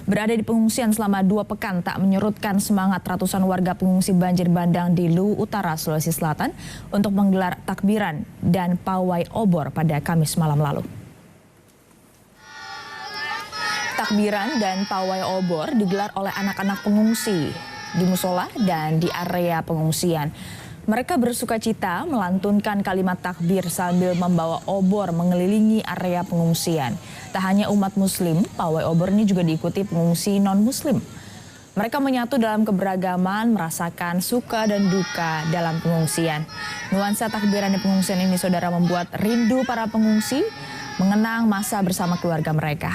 Berada di pengungsian selama 2 pekan tak menyurutkan semangat ratusan warga pengungsi banjir bandang di Luwu Utara, Sulawesi Selatan untuk menggelar takbiran dan pawai obor pada Kamis malam lalu. Takbiran dan pawai obor digelar oleh anak-anak pengungsi di musola dan di area pengungsian. Mereka bersuka cita melantunkan kalimat takbir sambil membawa obor mengelilingi area pengungsian. Tak hanya umat muslim, pawai obor ini juga diikuti pengungsi non-muslim. Mereka menyatu dalam keberagaman, merasakan suka dan duka dalam pengungsian. Nuansa takbiran di pengungsian ini, saudara, membuat rindu para pengungsi mengenang masa bersama keluarga mereka.